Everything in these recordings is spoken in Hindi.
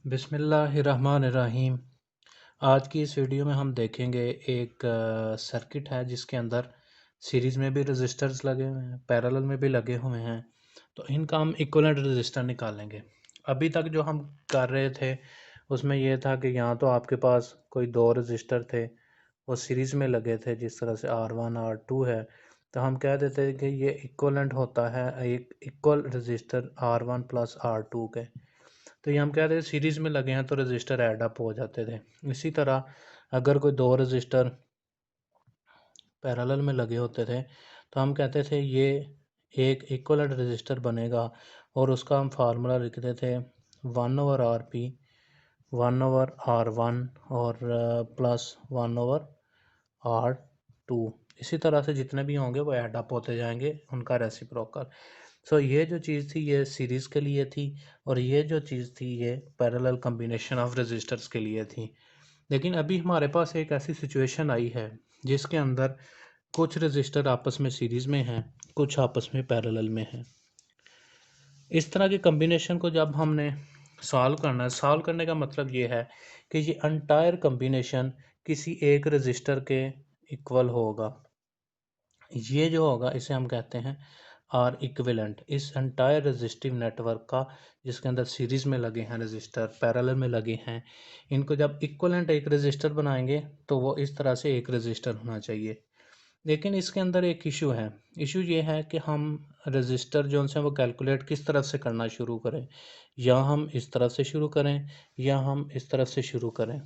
बिस्मिल्लाहिर्रहमानिर्रहीम। आज की इस वीडियो में हम देखेंगे एक सर्किट है जिसके अंदर सीरीज़ में भी रजिस्टर्स लगे हुए हैं, पैरेलल में भी लगे हुए हैं। तो इनका हम इक्विवेलेंट रजिस्टर निकालेंगे। अभी तक जो हम कर रहे थे उसमें यह था कि यहाँ तो आपके पास कोई दो रजिस्टर थे, वो सीरीज़ में लगे थे, जिस तरह से R1 R2 है। तो हम कह देते हैं कि ये इक्विवेलेंट होता है एक equal register R1 plus R2 के। तो ये हम कह रहे थे सीरीज़ में लगे हैं तो रजिस्टर ऐड अप हो जाते थे। इसी तरह अगर कोई दो रजिस्टर पैरेलल में लगे होते थे तो हम कहते थे ये एक इक्विवेलेंट रजिस्टर बनेगा, और उसका हम फार्मूला लिखते थे 1/RP 1/R1 और प्लस 1/R2। इसी तरह से जितने भी होंगे वो ऐड अप होते जाएंगे, उनका रेसिप्रोकल। सो ये जो चीज़ थी ये सीरीज़ के लिए थी, और ये जो चीज़ थी ये पैरेलल कम्बिनेशन ऑफ रजिस्टर्स के लिए थी। लेकिन अभी हमारे पास एक ऐसी सिचुएशन आई है जिसके अंदर कुछ रजिस्टर आपस में सीरीज़ में हैं, कुछ आपस में पैरेलल में हैं। इस तरह के कम्बिनेशन को जब हमने सॉल्व करना है, सॉल्व करने का मतलब ये है कि ये एंटायर कम्बिनेशन किसी एक रजिस्टर के इक्वल होगा। ये जो होगा इसे हम कहते हैं आर इक्विवेलेंट, इस एंटायर रजिस्टिव नेटवर्क का, जिसके अंदर सीरीज़ में लगे हैं रजिस्टर, पैरेलल में लगे हैं। इनको जब इक्विवेलेंट एक रजिस्टर बनाएंगे तो वो इस तरह से एक रजिस्टर होना चाहिए। लेकिन इसके अंदर एक इशू है। इशू ये है कि हम रजिस्टर जो उनसे वो कैलकुलेट किस तरफ से करना शुरू करें, या हम इस तरफ से शुरू करें या हम इस तरफ से शुरू करें।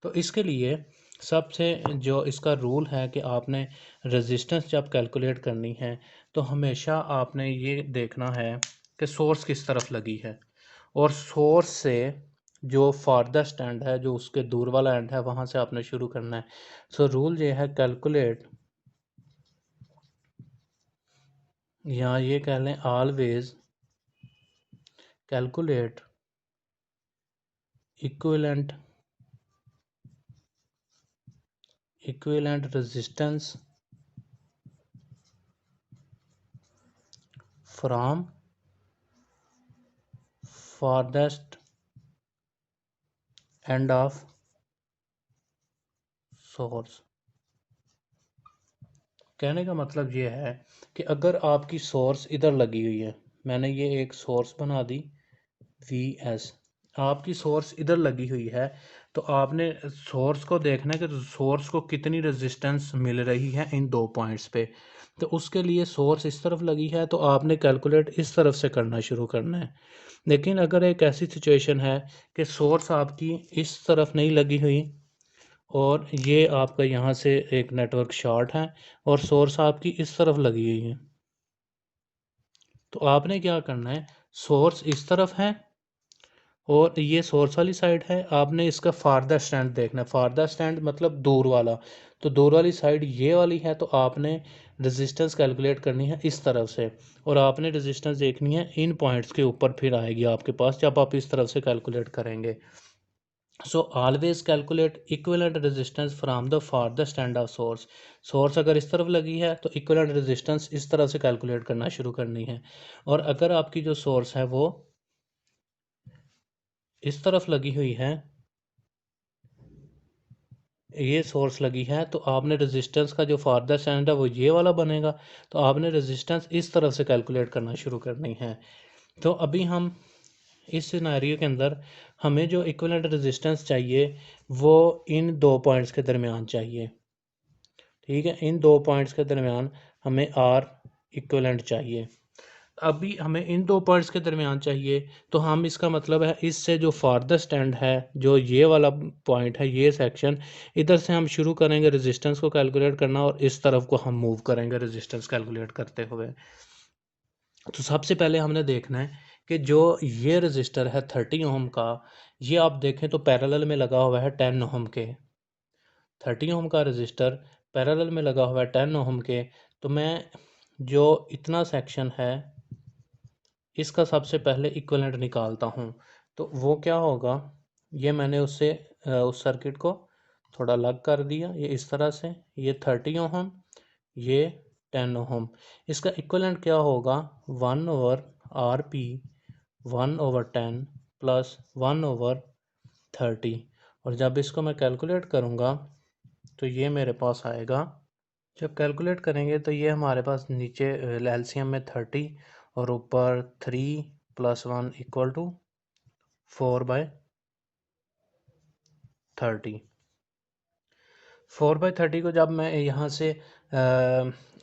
तो इसके लिए सबसे जो इसका रूल है कि आपने रेजिस्टेंस जब कैलकुलेट करनी है तो हमेशा आपने ये देखना है कि सोर्स किस तरफ लगी है, और सोर्स से जो फारदेस्ट एंड है, जो उसके दूर वाला एंड है, वहाँ से आपने शुरू करना है। सो रूल ये है कैलकुलेट, या ये कह लें always calculate equivalent resistance from farthest end of source। कहने का मतलब ये है कि अगर आपकी सोर्स इधर लगी हुई है, मैंने ये एक सोर्स बना दी VS, आपकी सोर्स इधर लगी हुई है, तो आपने सोर्स को देखना है कि सोर्स को कितनी रेजिस्टेंस मिल रही है इन दो पॉइंट्स पे। तो उसके लिए सोर्स इस तरफ लगी है तो आपने कैलकुलेट इस तरफ से करना शुरू करना है। लेकिन अगर एक ऐसी सिचुएशन है कि सोर्स आपकी इस तरफ नहीं लगी हुई, और ये आपका यहाँ से एक नेटवर्क शॉर्ट है, और सोर्स आपकी इस तरफ लगी हुई है, तो आपने क्या करना है, सोर्स इस तरफ है और ये सोर्स वाली साइड है, आपने इसका फार्दर स्टैंड देखना है। फार्दर स्टैंड मतलब दूर वाला, तो दूर वाली साइड ये वाली है, तो आपने रेजिस्टेंस कैलकुलेट करनी है इस तरफ से, और आपने रेजिस्टेंस देखनी है इन पॉइंट्स के ऊपर फिर आएगी आपके पास जब आप इस तरफ से कैलकुलेट करेंगे। So always calculate equivalent resistance from the farthest end of source. Source अगर इस तरफ लगी है तो इक्विवेलेंट रेजिस्टेंस इस तरफ से कैलकुलेट करना शुरू करनी है, और अगर आपकी जो सोर्स है वो इस तरफ लगी हुई है, ये सोर्स लगी है, तो आपने रेजिस्टेंस का जो फारदेस्ट एंड है वो ये वाला बनेगा, तो आपने रेजिस्टेंस इस तरफ से कैलकुलेट करना शुरू करनी है। तो अभी हम इस सिनेरियो के अंदर हमें जो इक्विवेलेंट रेजिस्टेंस चाहिए वो इन दो पॉइंट्स के दरमियान चाहिए। ठीक है, इन दो पॉइंट्स के दरमियान हमें आर इक्विवेलेंट चाहिए। अभी हमें इन दो पॉइंट्स के दरमियान चाहिए, तो हम इसका मतलब है इससे जो फारदेस्ट एंड है, जो ये वाला पॉइंट है, ये सेक्शन, इधर से हम शुरू करेंगे रेजिस्टेंस को कैलकुलेट करना, और इस तरफ को हम मूव करेंगे रेजिस्टेंस कैलकुलेट करते हुए। तो सबसे पहले हमने देखना है कि जो ये रजिस्टर है 30 ओम का, ये आप देखें तो पैरेलल में लगा हुआ है 10 ओम के। 30 ओम का रजिस्टर पैरेलल में लगा हुआ है 10 ओम के। तो मैं जो इतना सेक्शन है इसका सबसे पहले इक्विवेलेंट निकालता हूँ। तो वो क्या होगा, ये मैंने उससे उस सर्किट को थोड़ा अलग कर दिया, ये इस तरह से, ये 30 ओम, ये 10 ओम। इसका इक्विवेलेंट क्या होगा, 1/RP 1/10 प्लस 1/30। और जब इसको मैं कैलकुलेट करूँगा तो ये मेरे पास आएगा, जब कैलकुलेट करेंगे तो ये हमारे पास नीचे एलसीएम में 30 और ऊपर 3 + 1 = 4/30। 4/30 को जब मैं यहाँ से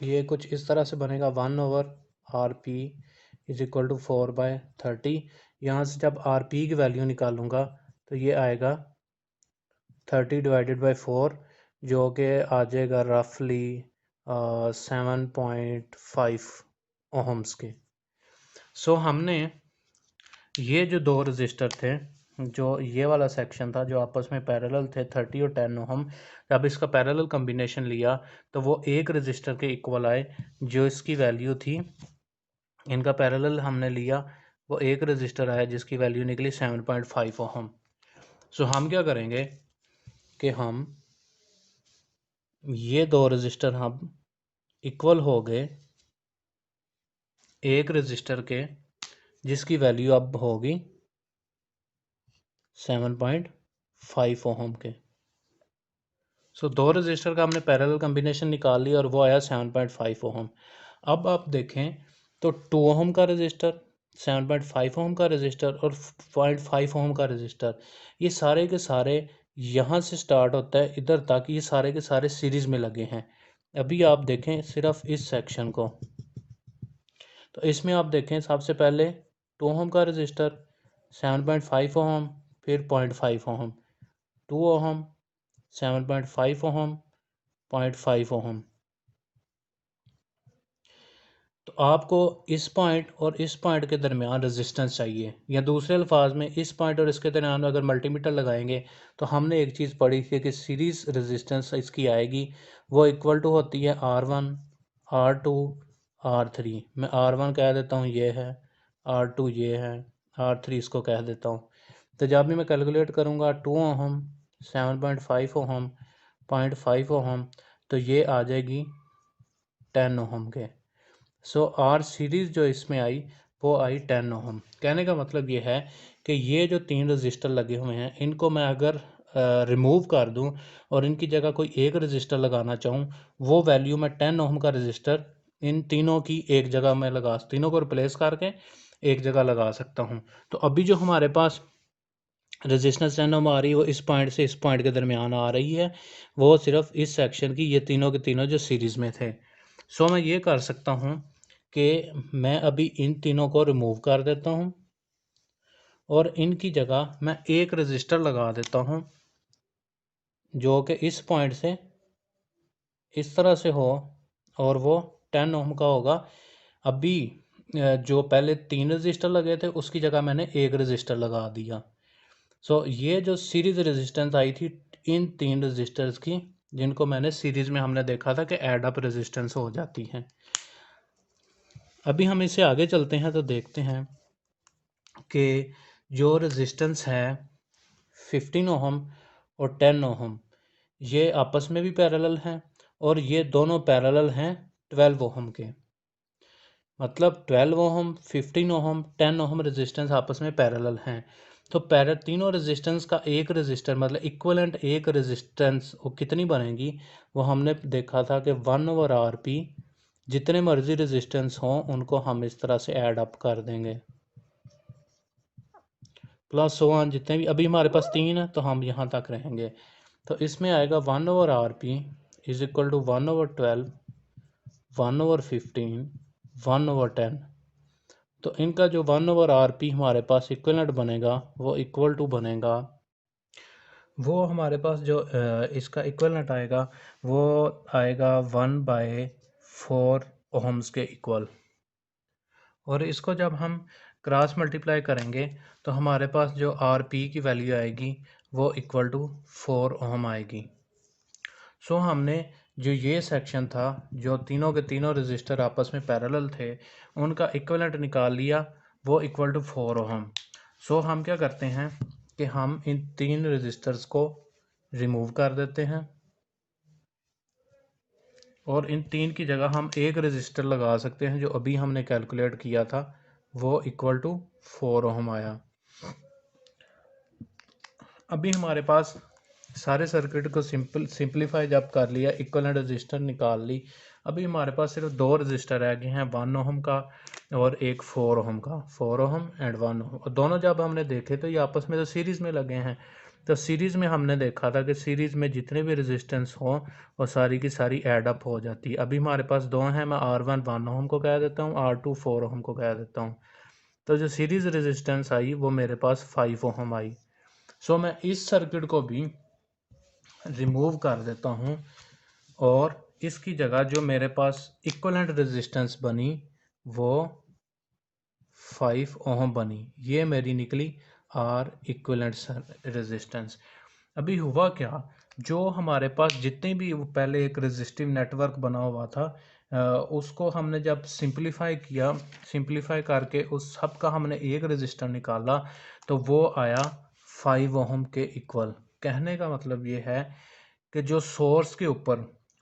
ये कुछ इस तरह से बनेगा, 1/RP = 4/30। यहाँ से जब RP की वैल्यू निकालूंगा तो ये आएगा 30/4, जो कि आ जाएगा रफली 7.5 ओहम्स के। सो हमने ये जो दो रजिस्टर थे, जो ये वाला सेक्शन था जो आपस में पैरेलल थे 30 और 10 ओहम, जब इसका पैरेलल कॉम्बिनेशन लिया तो वो एक रजिस्टर के इक्वल आए। जो इसकी वैल्यू थी, इनका पैरेलल हमने लिया, वो एक रजिस्टर आया जिसकी वैल्यू निकली 7.5 ओहम। सो हम क्या करेंगे कि हम ये दो रजिस्टर हम इक्वल हो गए एक रजिस्टर के जिसकी वैल्यू अब होगी 7.5 ओहम के। सो दो रजिस्टर का हमने पैरेलल कॉम्बिनेशन निकाल लिया और वो आया 7.5 ओहम। अब आप देखें तो 2 ओहम का रजिस्टर, 7.5 ओहम का रजिस्टर और 0.5 ओहम का रजिस्टर, ये सारे के सारे यहाँ से स्टार्ट होता है इधर तक, ये सारे के सारे सीरीज़ में लगे हैं। अभी आप देखें सिर्फ इस सेक्शन को, तो इसमें आप देखें सबसे पहले 2 ओहम का रजिस्टर, 7.5 ओहम, फिर 0.5 ओहम, 2 ओहम, 7.5 ओहम, 0.5 ओहम। तो आपको इस पॉइंट और इस पॉइंट के दरमियान रेजिस्टेंस चाहिए, या दूसरे अल्फाज में इस पॉइंट और इसके दरमियान अगर मल्टीमीटर लगाएंगे तो हमने एक चीज़ पढ़ी थी कि सीरीज़ रेजिस्टेंस इसकी आएगी, वो इक्वल टू होती है R1, R2, R3। मैं R1 कह देता हूँ ये है, R2 ये है, R3 इसको कह देता हूँ। तो जब भी मैं कैलकुलेट करूँगा 2 ओहम, 7.5 ओहम, 0.5 ओहम, तो ये आ जाएगी 10 ओहम के। सो आर सीरीज़ जो इसमें आई वो आई 10 ओहम। कहने का मतलब ये है कि ये जो 3 रजिस्टर लगे हुए हैं इनको मैं अगर रिमूव कर दूं और इनकी जगह कोई एक रजिस्टर लगाना चाहूँ, वो वैल्यू मैं 10 ओहम का रजिस्टर इन तीनों की एक जगह में तीनों को रिप्लेस करके एक जगह लगा सकता हूँ। तो अभी जो हमारे पास रेजिस्टेंस 10 ओम आ रही है वो इस पॉइंट से इस पॉइंट के दरमियान आ रही है, वो सिर्फ इस सेक्शन की, ये तीनों के तीनों जो सीरीज़ में थे। सो मैं ये कर सकता हूँ कि मैं अभी इन तीनों को रिमूव कर देता हूँ और इनकी जगह मैं एक रजिस्टर लगा देता हूँ जो कि इस पॉइंट से इस तरह से हो और वो 10 ओम का होगा। अभी जो पहले 3 रजिस्टर लगे थे उसकी जगह मैंने एक रजिस्टर लगा दिया। सो ये जो सीरीज़ रेजिस्टेंस आई थी इन 3 रजिस्टर्स की, जिनको मैंने सीरीज़ में हमने देखा था कि एड अप रेजिस्टेंस हो जाती हैं। अभी हम इसे आगे चलते हैं तो देखते हैं कि जो रेजिस्टेंस है 15 ओहम और 10 ओहम, ये आपस में भी पैरेलल हैं और ये दोनों पैरेलल हैं 12 ओहम के। मतलब 12 ओहम, 15 ओहम, 10 ओहम रेजिस्टेंस आपस में पैरेलल हैं। तो तीनों रेजिस्टेंस का एक रेजिस्टर मतलब इक्वलेंट एक रेजिस्टेंस वो कितनी बनेगी, वो हमने देखा था कि 1/RP, जितने मर्जी रेजिस्टेंस हों उनको हम इस तरह से ऐड अप कर देंगे, प्लस 1 जितने भी, अभी हमारे पास 3 है तो हम यहाँ तक रहेंगे। तो इसमें आएगा 1/RP = 1/12, 1/15, 1/10। तो इनका जो 1/RP हमारे पास इक्वलेंट बनेगा वो इक्वल टू बनेगा, वो हमारे पास जो इसका इक्वलेंट आएगा वो आएगा 1/4 ओहम्स के इक्वल। और इसको जब हम क्रॉस मल्टीप्लाई करेंगे तो हमारे पास जो RP की वैल्यू आएगी वो इक्वल टू 4 ओहम आएगी। सो हमने जो ये सेक्शन था, जो तीनों के तीनों रजिस्टर आपस में पैरेलल थे, उनका इक्विवेलेंट निकाल लिया, वो इक्वल टू 4 ओहम। सो हम क्या करते हैं कि हम इन 3 रजिस्टर्स को रिमूव कर देते हैं और इन 3 की जगह हम एक रजिस्टर लगा सकते हैं जो अभी हमने कैलकुलेट किया था, वो इक्वल टू 4 ओहम आया। अभी हमारे पास सारे सर्किट को सिंपलीफाई जब कर लिया, इक्विवेलेंट रजिस्टर निकाल ली, अभी हमारे पास सिर्फ दो रजिस्टर रह गए हैं, 1 ओहम का और एक 4 ओहम का, 4 ओहम एंड 1 ओहम। और दोनों जब हमने देखे तो ये आपस में तो सीरीज़ में लगे हैं। तो सीरीज़ में हमने देखा था कि सीरीज़ में जितने भी रेजिस्टेंस हों वो सारी की सारी ऐड अप हो जाती है। अभी हमारे पास दो हैं, मैं R1 1 ओहम को कह देता हूँ, R2 4 ओहम को कह देता हूँ। तो जो सीरीज़ रेजिस्टेंस आई वो मेरे पास 5 ओहम आई। सो मैं इस सर्किट को भी रिमूव कर देता हूँ और इसकी जगह जो मेरे पास इक्विवेलेंट रेजिस्टेंस बनी वो 5 ओहम बनी। ये मेरी निकली आर इक्विवेलेंट रेजिस्टेंस। अभी हुआ क्या, जो हमारे पास जितने भी वो पहले एक रेजिस्टिव नेटवर्क बना हुआ था उसको हमने जब सिंपलीफाई किया, सिंपलीफाई करके उस सब का हमने एक रजिस्टर निकाला तो वो आया 5 ओहम के इक्वल। कहने का मतलब ये है कि जो सोर्स के ऊपर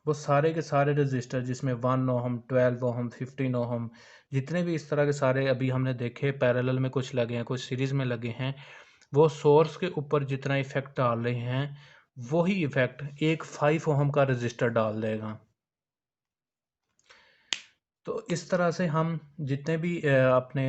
वो सारे के सारे रजिस्टर जिसमें 1 ओहम 12 ओहम 15 ओहम जितने भी इस तरह के सारे अभी हमने देखे, पैरेलल में कुछ लगे हैं कुछ सीरीज में लगे हैं, वो सोर्स के ऊपर जितना इफेक्ट डाल रहे हैं वही इफेक्ट एक 5 ओहम का रजिस्टर डाल देगा। तो इस तरह से हम जितने भी अपने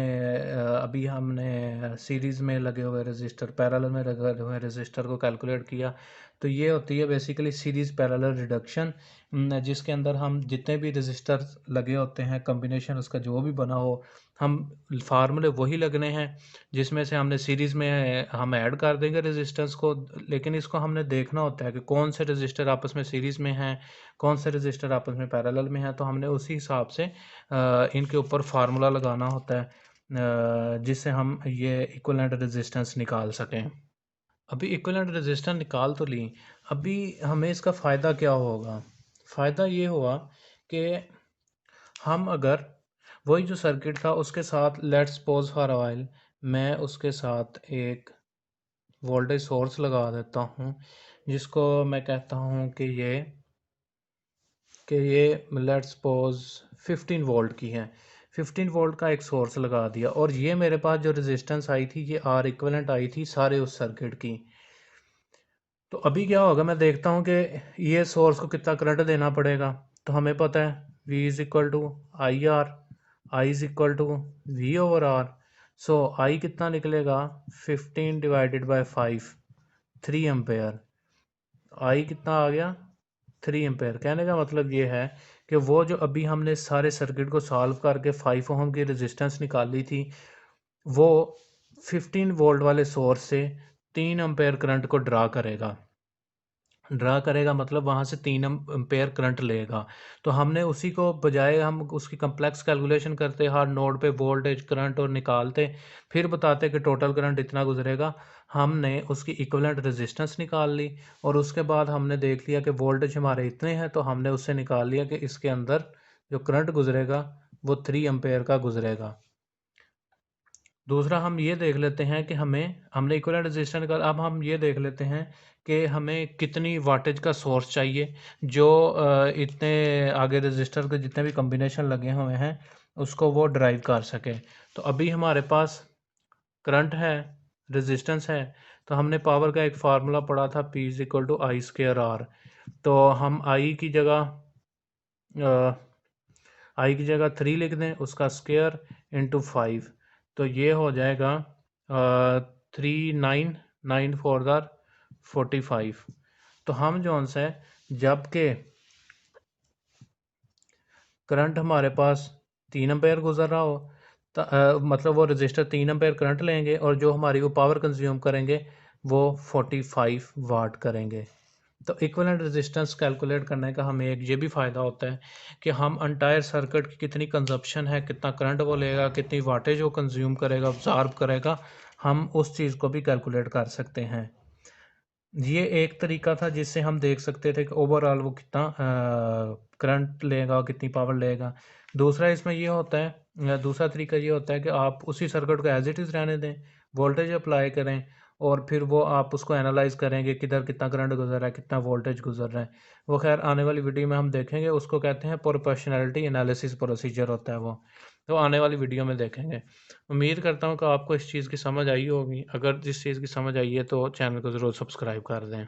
अभी हमने सीरीज़ में लगे हुए रजिस्टर, पैरेलल में लगे हुए रजिस्टर को कैलकुलेट किया, तो ये होती है बेसिकली सीरीज़ पैरेलल रिडक्शन, जिसके अंदर हम जितने भी रजिस्टर लगे होते हैं कॉम्बिनेशन उसका जो भी बना हो, हम फार्मूले वही लगने हैं जिसमें से हमने सीरीज़ में हम ऐड कर देंगे रेजिस्टेंस को, लेकिन इसको हमने देखना होता है कि कौन से रजिस्टर आपस में सीरीज़ में हैं, कौन से रजिस्टर आपस में पैरेलल में हैं। तो हमने उसी हिसाब से इनके ऊपर फार्मूला लगाना होता है जिससे हम ये इक्विवेलेंट रेजिस्टेंस निकाल सकें। अभी इक्विवेलेंट रेजिस्टेंस निकाल तो ली, अभी हमें इसका फ़ायदा क्या होगा? फ़ायदा ये हुआ कि हम अगर वही जो सर्किट था उसके साथ let's suppose for a while मैं उसके साथ एक वोल्टेज सोर्स लगा देता हूँ जिसको मैं कहता हूँ कि ये लेट्स सपोज 15 वोल्ट की है, 15 वोल्ट का एक सोर्स लगा दिया और ये मेरे पास जो रेजिस्टेंस आई थी ये आर इक्विवेलेंट आई थी सारे उस सर्किट की। तो अभी क्या होगा, मैं देखता हूँ कि ये सोर्स को कितना करंट देना पड़ेगा। तो हमें पता है V is equal to I R, I is equal to V over R. So I कितना निकलेगा 15 डिवाइडेड बाई 5, 3 एम्पेयर। आई कितना आ गया 3 एम्पेयर। कहने का मतलब ये है कि वो जो अभी हमने सारे सर्किट को सॉल्व करके 5 ओहम की रेजिस्टेंस निकाली थी वो 15 वोल्ट वाले सोर्स से 3 एम्पेयर करंट को ड्रा करेगा मतलब वहाँ से 3 एम्पेयर करंट लेगा। तो हमने उसी को बजाय हम उसकी कम्प्लेक्स कैलकुलेशन करते हर नोड पे वोल्टेज करंट और निकालते फिर बताते कि टोटल करंट इतना गुजरेगा, हमने उसकी इक्विवेलेंट रेजिस्टेंस निकाल ली और उसके बाद हमने देख लिया कि वोल्टेज हमारे इतने हैं तो हमने उससे निकाल लिया कि इसके अंदर जो करंट गुजरेगा वो 3 एम्पेयर का गुजरेगा। दूसरा हम ये देख लेते हैं कि हमने इक्विवेलेंट रेजिस्टेंस निकाला, अब हम ये देख लेते हैं कि हमें कितनी वाटेज का सोर्स चाहिए जो इतने आगे रजिस्टर के जितने भी कॉम्बिनेशन लगे हुए हैं उसको वो ड्राइव कर सके। तो अभी हमारे पास करंट है, रेजिस्टेंस है, तो हमने पावर का एक फार्मूला पढ़ा था P is equal to I square R. तो हम आई की जगह 3 लिख दें उसका स्क्वायर इंटू 5, तो ये हो जाएगा 3 9 9 4 45। तो हम जो सा है जबकि करंट हमारे पास 3 एम्पेयर गुजर रहा हो मतलब वो रजिस्टर 3 एम्पेयर करंट लेंगे और जो हमारी वो पावर कंज्यूम करेंगे वो 45 वाट करेंगे। तो इक्विवेलेंट रेजिस्टेंस कैलकुलेट करने का हमें एक ये भी फ़ायदा होता है कि हम एंटायर सर्किट की कितनी कंजप्शन है, कितना करंट वो लेगा, कितनी वाटेज वो कंज्यूम करेगा, ऑब्जॉर्ब करेगा, हम उस चीज़ को भी कैलकुलेट कर सकते हैं। ये एक तरीका था जिससे हम देख सकते थे कि ओवरऑल वो कितना करंट लेगा, कितनी पावर लेगा। दूसरा इसमें ये होता है, दूसरा तरीका ये होता है कि आप उसी सर्किट को एज इट इज़ रहने दें, वोल्टेज अप्लाई करें और फिर वो आप उसको एनालाइज करेंगे किधर कितना करंट गुजर रहा है, कितना वोल्टेज गुजर रहा है। वो खैर आने वाली वीडियो में हम देखेंगे, उसको कहते हैं प्रोपोर्शनैलिटी एनालिसिस प्रोसीजर होता है वो। तो आने वाली वीडियो में देखेंगे। उम्मीद करता हूँ कि आपको इस चीज़ की समझ आई होगी। अगर जिस चीज़ की समझ आई है तो चैनल को ज़रूर सब्सक्राइब कर दें।